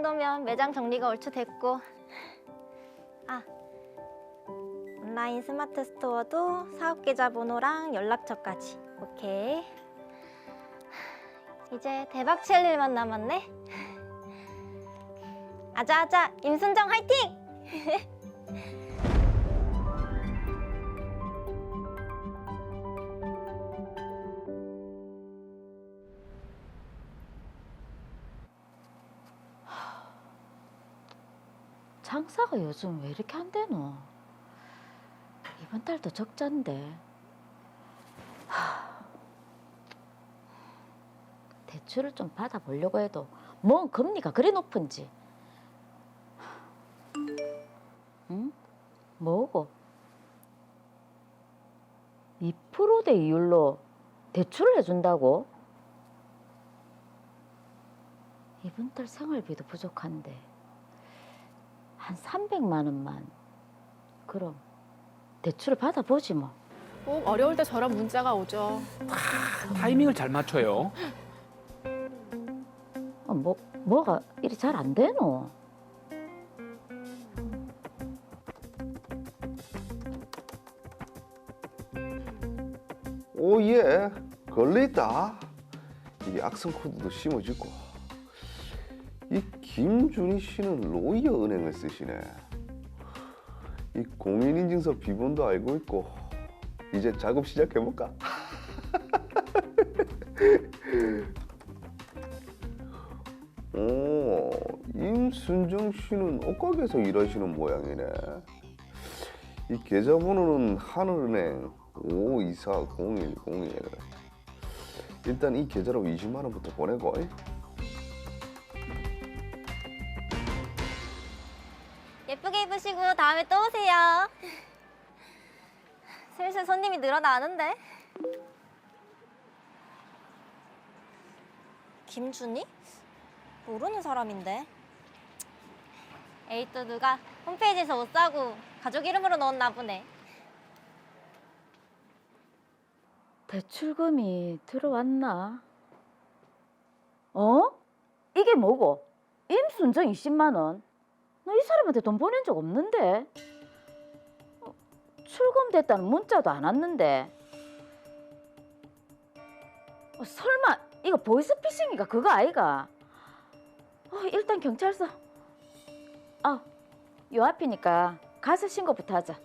정도면 매장 정리가 얼추 됐고, 온라인 스마트 스토어도 사업 계좌번호랑 연락처까지. 오케이. 이제 대박 칠 일만 남았네. 아자아자 임순정 화이팅! 장사가 요즘 왜 이렇게 안 되노? 이번 달도 적자인데. 대출을 좀 받아보려고 해도 뭔 금리가 그리 높은지. 응? 뭐고? 2%대 이율로 대출을 해준다고? 이번 달 생활비도 부족한데 한 300만 원만 그럼 대출을 받아보지 뭐. 꼭 어려울 때 저런 문자가 오죠. 타이밍을 잘 맞춰요. 뭐가 이리 잘 안 되노? 오예, 걸렸다. 이게 악성 코드도 심어지고. 이 김준희 씨는 로이어 은행을 쓰시네. 이 공인인증서 비번도 알고 있고. 이제 작업 시작해볼까? 오, 임순정 씨는 옷가게에서 일하시는 모양이네. 이 계좌번호는 하늘은행 5240101. 일단 이 계좌로 20만 원부터 보내고. 예쁘게 입으시고 다음에 또 오세요. 슬슬 손님이 늘어나는데. 김준희? 모르는 사람인데. 에이, 또 누가 홈페이지에서 옷 사고 가족 이름으로 넣었나 보네. 대출금이 들어왔나? 어? 이게 뭐고? 임순정 20만 원? 나 이 사람한테 돈 보낸 적 없는데. 출금됐다는 문자도 안 왔는데. 설마 이거 보이스피싱이가 그거 아이가? 일단 경찰서. 요 앞이니까 가서 신고부터 하자.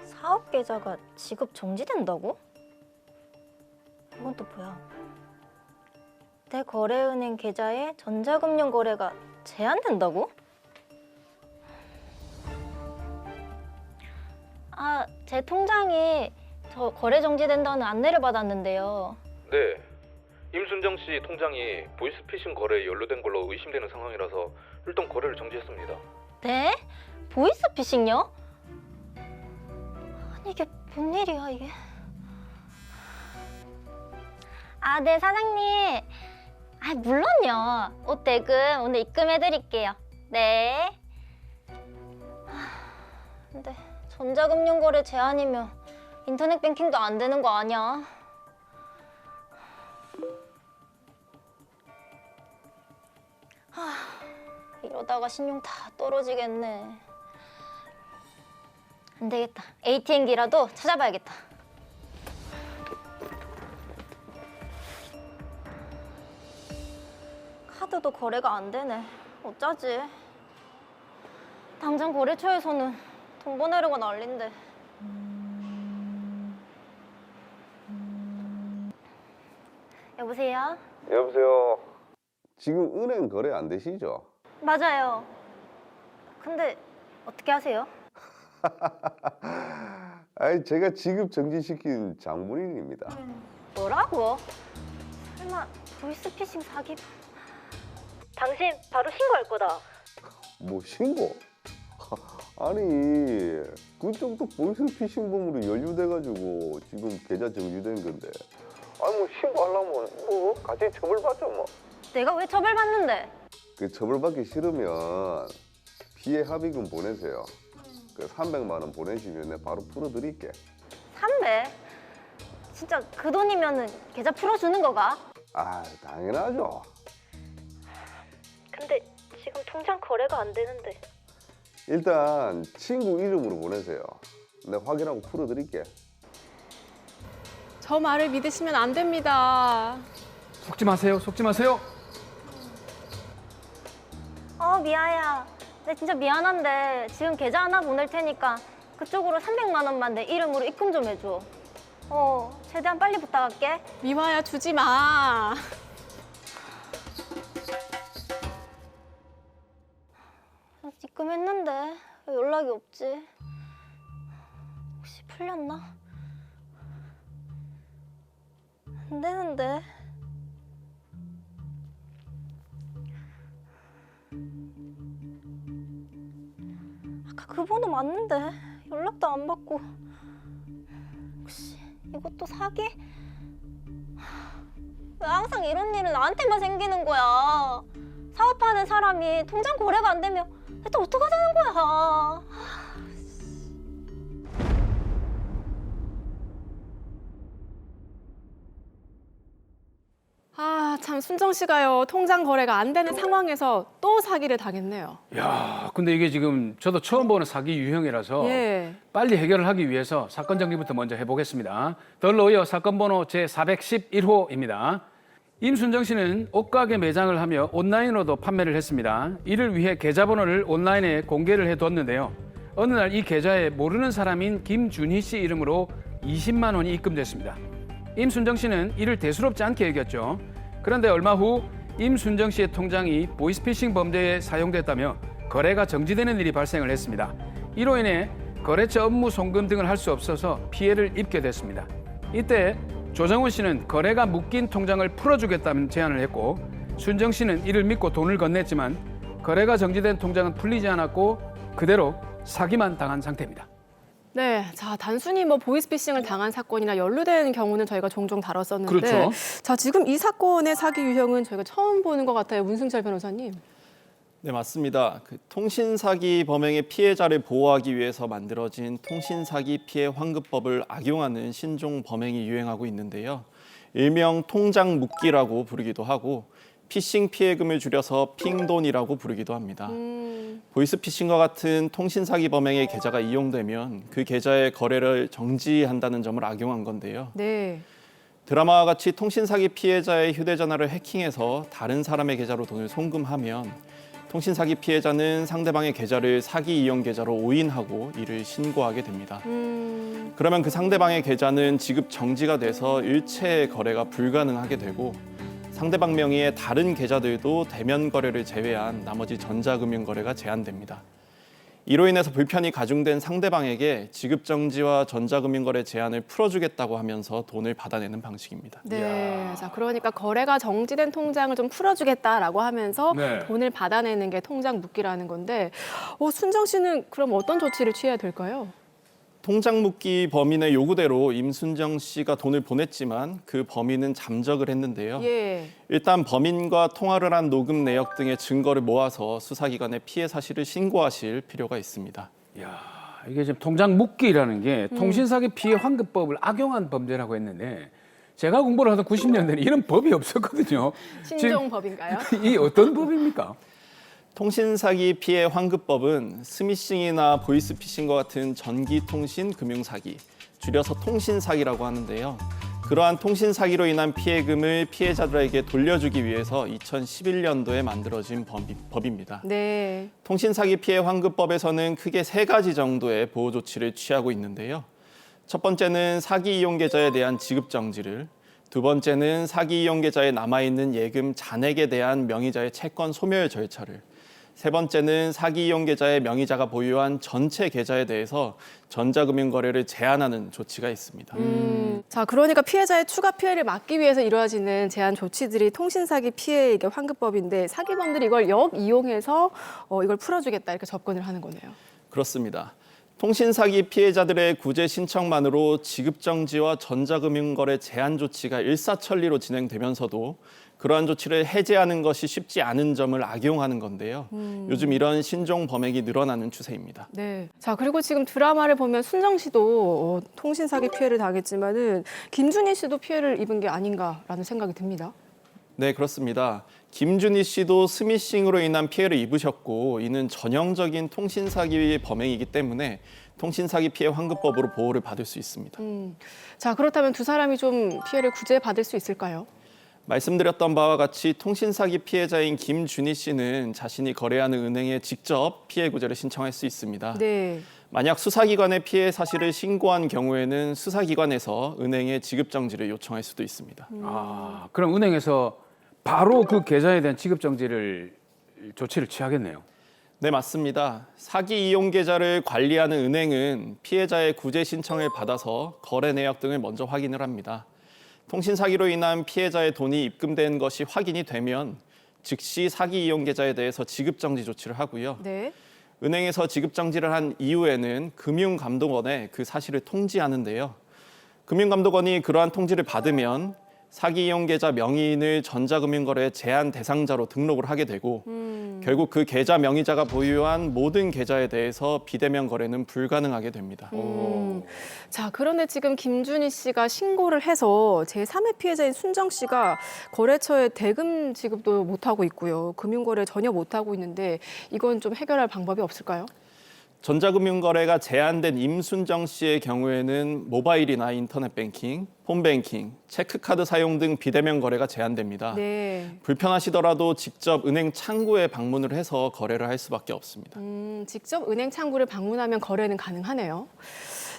사업 계좌가 지급 정지된다고? 이건 또 뭐야? 내 거래은행 계좌에 전자금융 거래가 제한된다고? 제 통장이 저 거래 정지된다는 안내를 받았는데요. 네. 임순정 씨 통장이 보이스피싱 거래에 연루된 걸로 의심되는 상황이라서 일단 거래를 정지했습니다. 네? 보이스피싱요? 아니 이게 뭔 일이야 이게? 네 사장님. 물론요. 옷 대금 오늘 입금해드릴게요. 네. 근데 전자금융 거래 제한이면 인터넷 뱅킹도 안 되는 거 아니야? 이러다가 신용 다 떨어지겠네. 안 되겠다. ATM기라도 찾아봐야겠다. 카드도 거래가 안 되네. 어쩌지? 당장 거래처에서는 돈 보내려고 난린데. 여보세요? 여보세요. 지금 은행 거래 안 되시죠? 맞아요. 근데 어떻게 하세요? 제가 지급 정지시킨 장본인입니다. 뭐라고? 설마 보이스피싱 사기? 당신 바로 신고할 거다. 뭐 신고? 아니 그쪽도 보이스피싱범으로 연루돼가지고 지금 계좌 정지된 건데. 뭐 신고하려면 뭐 같이 처벌받죠 뭐. 내가 왜 처벌받는데? 그 처벌받기 싫으면 피해 합의금 보내세요. 그 300만 원 보내시면 내가 바로 풀어드릴게. 300? 진짜 그 돈이면은 계좌 풀어주는 거가? 아, 당연하죠. 근데 지금 통장 거래가 안 되는데. 일단 친구 이름으로 보내세요. 내가 확인하고 풀어드릴게. 저 말을 믿으시면 안 됩니다. 속지 마세요. 속지 마세요. 미아야. 내 진짜 미안한데 지금 계좌 하나 보낼 테니까 그쪽으로 300만 원만 내 이름으로 입금 좀 해줘. 최대한 빨리 부탁할게. 미화야, 주지 마. 입금했는데 왜 연락이 없지? 혹시 풀렸나? 안 되는데. 아까 그 번호 맞는데 연락도 안 받고. 혹시 이것도 사기? 왜 항상 이런 일은 나한테만 생기는 거야? 사업하는 사람이 통장 거래가 안 되면 또 어떡하자는 거야? 참 순정 씨가요. 통장 거래가 안 되는 상황에서 또 사기를 당했네요. 야, 근데 이게 지금 저도 처음 보는 사기 유형이라서 예. 빨리 해결을 하기 위해서 사건 정리부터 먼저 해보겠습니다. 덜러 이어 사건 번호 제411호입니다. 임순정 씨는 옷가게 매장을 하며 온라인으로도 판매를 했습니다. 이를 위해 계좌번호를 온라인에 공개를 해뒀는데요. 어느 날 이 계좌에 모르는 사람인 김준희 씨 이름으로 20만 원이 입금됐습니다. 임순정 씨는 이를 대수롭지 않게 여겼죠. 그런데 얼마 후 임순정 씨의 통장이 보이스피싱 범죄에 사용됐다며 거래가 정지되는 일이 발생을 했습니다. 이로 인해 거래처 업무 송금 등을 할 수 없어서 피해를 입게 됐습니다. 이때 조정훈 씨는 거래가 묶인 통장을 풀어주겠다는 제안을 했고 순정 씨는 이를 믿고 돈을 건넸지만 거래가 정지된 통장은 풀리지 않았고 그대로 사기만 당한 상태입니다. 네, 자 단순히 보이스피싱을 당한 사건이나 연루된 경우는 저희가 종종 다뤘었는데, 그렇죠. 자 지금 이 사건의 사기 유형은 저희가 처음 보는 것 같아요, 문승철 변호사님. 네, 맞습니다. 통신사기 범행의 피해자를 보호하기 위해서 만들어진 통신사기 피해 환급법을 악용하는 신종 범행이 유행하고 있는데요. 일명 통장 묶기라고 부르기도 하고 피싱 피해금을 줄여서 핑돈이라고 부르기도 합니다. 보이스피싱과 같은 통신사기 범행의 계좌가 이용되면 그 계좌의 거래를 정지한다는 점을 악용한 건데요. 네. 드라마와 같이 통신사기 피해자의 휴대전화를 해킹해서 다른 사람의 계좌로 돈을 송금하면 통신사기 피해자는 상대방의 계좌를 사기 이용 계좌로 오인하고 이를 신고하게 됩니다. 그러면 그 상대방의 계좌는 지급 정지가 돼서 일체 거래가 불가능하게 되고 상대방 명의의 다른 계좌들도 대면 거래를 제외한 나머지 전자금융 거래가 제한됩니다. 이로 인해서 불편이 가중된 상대방에게 지급 정지와 전자금융 거래 제한을 풀어주겠다고 하면서 돈을 받아내는 방식입니다. 네. 자 그러니까 거래가 정지된 통장을 좀 풀어주겠다라고 하면서 네. 돈을 받아내는 게 통장 묶기라는 건데, 순정 씨는 그럼 어떤 조치를 취해야 될까요? 통장 묶기 범인의 요구대로 임순정 씨가 돈을 보냈지만 그 범인은 잠적을 했는데요. 예. 일단 범인과 통화를 한 녹음 내역 등의 증거를 모아서 수사기관에 피해 사실을 신고하실 필요가 있습니다. 야, 이게 지금 통장 묶기라는 게 통신사기 피해 환급법을 악용한 범죄라고 했는데 제가 공부를 하던 90년대는 이런 법이 없었거든요. 신종 법인가요? 이 어떤 법입니까? 통신사기 피해 환급법은 스미싱이나 보이스피싱과 같은 전기통신 금융사기, 줄여서 통신사기라고 하는데요. 그러한 통신사기로 인한 피해금을 피해자들에게 돌려주기 위해서 2011년도에 만들어진 법입니다. 네. 통신사기 피해 환급법에서는 크게 3가지 정도의 보호 조치를 취하고 있는데요. 첫 번째는 사기 이용 계좌에 대한 지급 정지를, 두 번째는 사기 이용 계좌에 남아있는 예금 잔액에 대한 명의자의 채권 소멸 절차를, 세 번째는 사기 이용 계좌의 명의자가 보유한 전체 계좌에 대해서 전자금융 거래를 제한하는 조치가 있습니다. 자, 그러니까 피해자의 추가 피해를 막기 위해서 이루어지는 제한 조치들이 통신사기 피해 이게 환급법인데 사기범들이 이걸 역이용해서 이걸 풀어주겠다 이렇게 접근을 하는 거네요. 그렇습니다. 통신사기 피해자들의 구제 신청만으로 지급정지와 전자금융거래 제한 조치가 일사천리로 진행되면서도 그러한 조치를 해제하는 것이 쉽지 않은 점을 악용하는 건데요. 요즘 이런 신종 범행이 늘어나는 추세입니다. 네. 자, 그리고 지금 드라마를 보면 순정 씨도 통신사기 피해를 당했지만은 김준희 씨도 피해를 입은 게 아닌가라는 생각이 듭니다. 네, 그렇습니다. 김준희 씨도 스미싱으로 인한 피해를 입으셨고 이는 전형적인 통신사기 범행이기 때문에 통신사기 피해 환급법으로 보호를 받을 수 있습니다. 자, 그렇다면 두 사람이 좀 피해를 구제받을 수 있을까요? 말씀드렸던 바와 같이 통신사기 피해자인 김준희 씨는 자신이 거래하는 은행에 직접 피해 구제를 신청할 수 있습니다. 네. 만약 수사기관에 피해 사실을 신고한 경우에는 수사기관에서 은행에 지급 정지를 요청할 수도 있습니다. 아, 그럼 은행에서 바로 그 계좌에 대한 지급 정지를 조치를 취하겠네요. 네, 맞습니다. 사기 이용 계좌를 관리하는 은행은 피해자의 구제 신청을 받아서 거래 내역 등을 먼저 확인을 합니다. 통신 사기로 인한 피해자의 돈이 입금된 것이 확인이 되면 즉시 사기 이용 계좌에 대해서 지급 정지 조치를 하고요. 네. 은행에서 지급 정지를 한 이후에는 금융감독원에 그 사실을 통지하는데요. 금융감독원이 그러한 통지를 받으면 사기 이용 계좌 명의인을 전자금융거래 제한 대상자로 등록을 하게 되고 결국 그 계좌 명의자가 보유한 모든 계좌에 대해서 비대면 거래는 불가능하게 됩니다. 자, 그런데 지금 김준희 씨가 신고를 해서 제3의 피해자인 순정 씨가 거래처에 대금 지급도 못하고 있고요. 금융거래 전혀 못하고 있는데 이건 좀 해결할 방법이 없을까요? 전자금융거래가 제한된 임순정 씨의 경우에는 모바일이나 인터넷 뱅킹, 폰뱅킹, 체크카드 사용 등 비대면 거래가 제한됩니다. 네. 불편하시더라도 직접 은행 창구에 방문을 해서 거래를 할 수밖에 없습니다. 직접 은행 창구를 방문하면 거래는 가능하네요.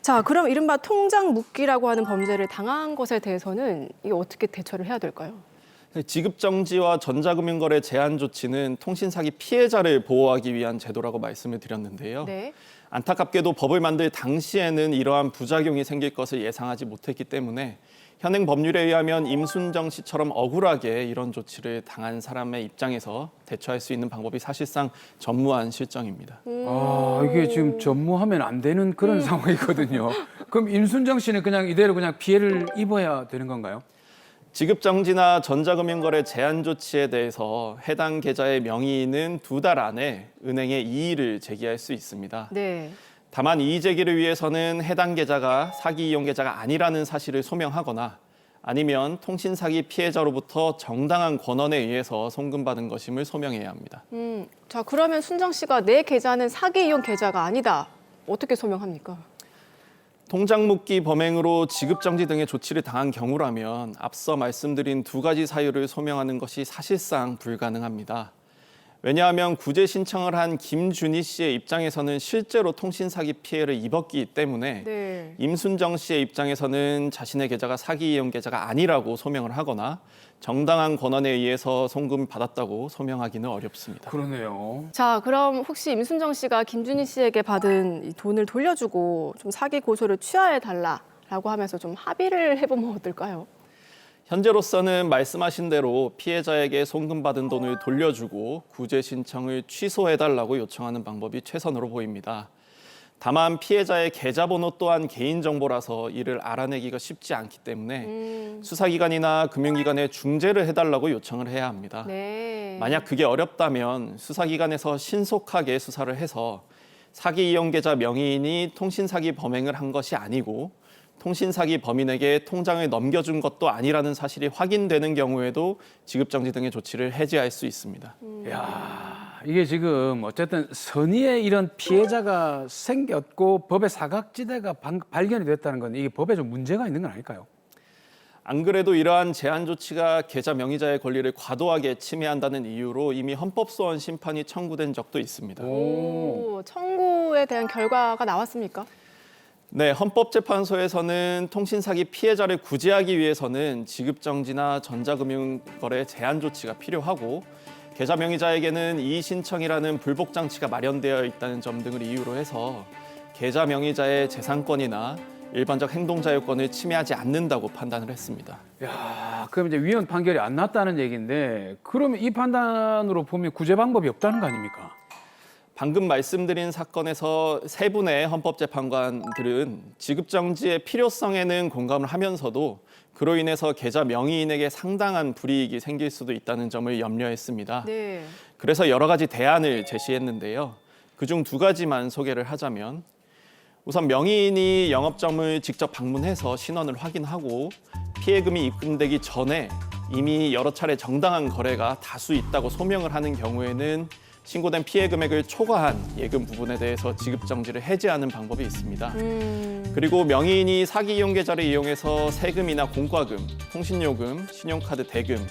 자, 그럼 이른바 통장 묵기라고 하는 범죄를 당한 것에 대해서는 이게 어떻게 대처를 해야 될까요? 지급 정지와 전자금융거래 제한 조치는 통신사기 피해자를 보호하기 위한 제도라고 말씀을 드렸는데요. 네. 안타깝게도 법을 만들 당시에는 이러한 부작용이 생길 것을 예상하지 못했기 때문에 현행 법률에 의하면 임순정 씨처럼 억울하게 이런 조치를 당한 사람의 입장에서 대처할 수 있는 방법이 사실상 전무한 실정입니다. 아, 이게 지금 전무하면 안 되는 그런 상황이거든요. 그럼 임순정 씨는 그냥 이대로 그냥 피해를 입어야 되는 건가요? 지급 정지나 전자금융거래 제한 조치에 대해서 해당 계좌의 명의인은 2달 안에 은행에 이의를 제기할 수 있습니다. 네. 다만 이의 제기를 위해서는 해당 계좌가 사기 이용 계좌가 아니라는 사실을 소명하거나 아니면 통신 사기 피해자로부터 정당한 권한에 의해서 송금받은 것임을 소명해야 합니다. 자, 그러면 순정 씨가 내 계좌는 사기 이용 계좌가 아니다. 어떻게 소명합니까? 통장 묵기 범행으로 지급 정지 등의 조치를 당한 경우라면 앞서 말씀드린 2가지 사유를 소명하는 것이 사실상 불가능합니다. 왜냐하면 구제 신청을 한 김준희 씨의 입장에서는 실제로 통신 사기 피해를 입었기 때문에 네. 임순정 씨의 입장에서는 자신의 계좌가 사기 이용 계좌가 아니라고 소명을 하거나 정당한 권한에 의해서 송금 받았다고 소명하기는 어렵습니다. 그러네요. 자, 그럼 혹시 임순정 씨가 김준희 씨에게 받은 이 돈을 돌려주고 좀 사기 고소를 취하해 달라라고 하면서 좀 합의를 해보면 어떨까요? 현재로서는 말씀하신 대로 피해자에게 송금받은 돈을 돌려주고 구제 신청을 취소해달라고 요청하는 방법이 최선으로 보입니다. 다만 피해자의 계좌번호 또한 개인정보라서 이를 알아내기가 쉽지 않기 때문에 수사기관이나 금융기관에 중재를 해달라고 요청을 해야 합니다. 네. 만약 그게 어렵다면 수사기관에서 신속하게 수사를 해서 사기 이용 계좌 명의인이 통신사기 범행을 한 것이 아니고 통신사기 범인에게 통장을 넘겨준 것도 아니라는 사실이 확인되는 경우에도 지급정지 등의 조치를 해제할 수 있습니다. 야, 이게 지금 어쨌든 선의의 이런 피해자가 생겼고 법의 사각지대가 발견이 됐다는 건 이게 법에 좀 문제가 있는 건 아닐까요? 안 그래도 이러한 제한 조치가 계좌 명의자의 권리를 과도하게 침해한다는 이유로 이미 헌법소원 심판이 청구된 적도 있습니다. 오, 청구에 대한 결과가 나왔습니까? 네, 헌법재판소에서는 통신사기 피해자를 구제하기 위해서는 지급정지나 전자금융거래 제한 조치가 필요하고 계좌 명의자에게는 이의신청이라는 불복장치가 마련되어 있다는 점 등을 이유로 해서 계좌 명의자의 재산권이나 일반적 행동 자유권을 침해하지 않는다고 판단을 했습니다. 야, 그럼 이제 위헌 판결이 안 났다는 얘기인데 그러면 이 판단으로 보면 구제 방법이 없다는 거 아닙니까? 방금 말씀드린 사건에서 3분의 헌법재판관들은 지급정지의 필요성에는 공감을 하면서도 그로 인해서 계좌 명의인에게 상당한 불이익이 생길 수도 있다는 점을 염려했습니다. 네. 그래서 여러 가지 대안을 제시했는데요. 그중 2가지만 소개를 하자면 우선 명의인이 영업점을 직접 방문해서 신원을 확인하고 피해금이 입금되기 전에 이미 여러 차례 정당한 거래가 다수 있다고 소명을 하는 경우에는 신고된 피해 금액을 초과한 예금 부분에 대해서 지급 정지를 해제하는 방법이 있습니다. 그리고 명의인이 사기 이용 계좌를 이용해서 세금이나 공과금, 통신요금, 신용카드 대금,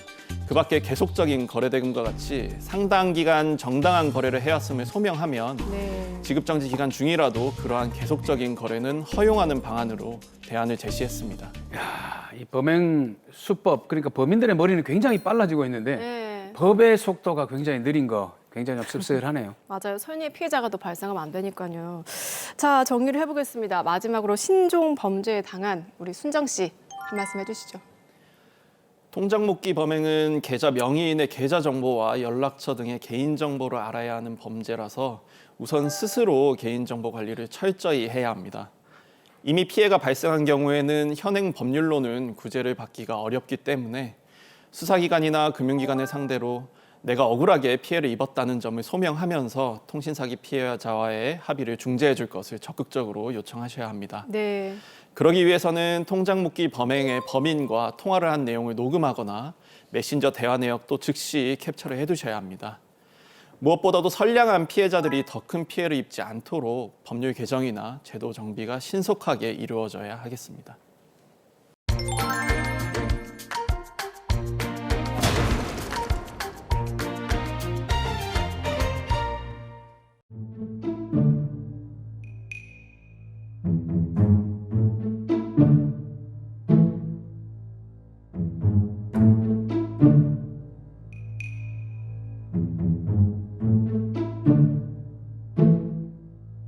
그 밖에 계속적인 거래 대금과 같이 상당 기간 정당한 거래를 해왔음을 소명하면 네. 지급 정지 기간 중이라도 그러한 계속적인 거래는 허용하는 방안으로 대안을 제시했습니다. 야, 이 범행 수법, 그러니까 범인들의 머리는 굉장히 빨라지고 있는데 네. 법의 속도가 굉장히 느린 거 굉장히 좀 씁쓸하네요. 맞아요. 선의의 피해자가 더 발생하면 안 되니까요. 자, 정리를 해보겠습니다. 마지막으로 신종 범죄에 당한 우리 순정 씨 한 말씀 해주시죠. 통장 묶기 범행은 계좌 명의인의 계좌 정보와 연락처 등의 개인 정보를 알아야 하는 범죄라서 우선 스스로 개인 정보 관리를 철저히 해야 합니다. 이미 피해가 발생한 경우에는 현행 법률로는 구제를 받기가 어렵기 때문에 수사기관이나 금융기관을 상대로 내가 억울하게 피해를 입었다는 점을 소명하면서 통신사기 피해자와의 합의를 중재해 줄 것을 적극적으로 요청하셔야 합니다. 네. 그러기 위해서는 통장 묶기 범행의 범인과 통화를 한 내용을 녹음하거나 메신저 대화 내역도 즉시 캡처를 해두셔야 합니다. 무엇보다도 선량한 피해자들이 더 큰 피해를 입지 않도록 법률 개정이나 제도 정비가 신속하게 이루어져야 하겠습니다.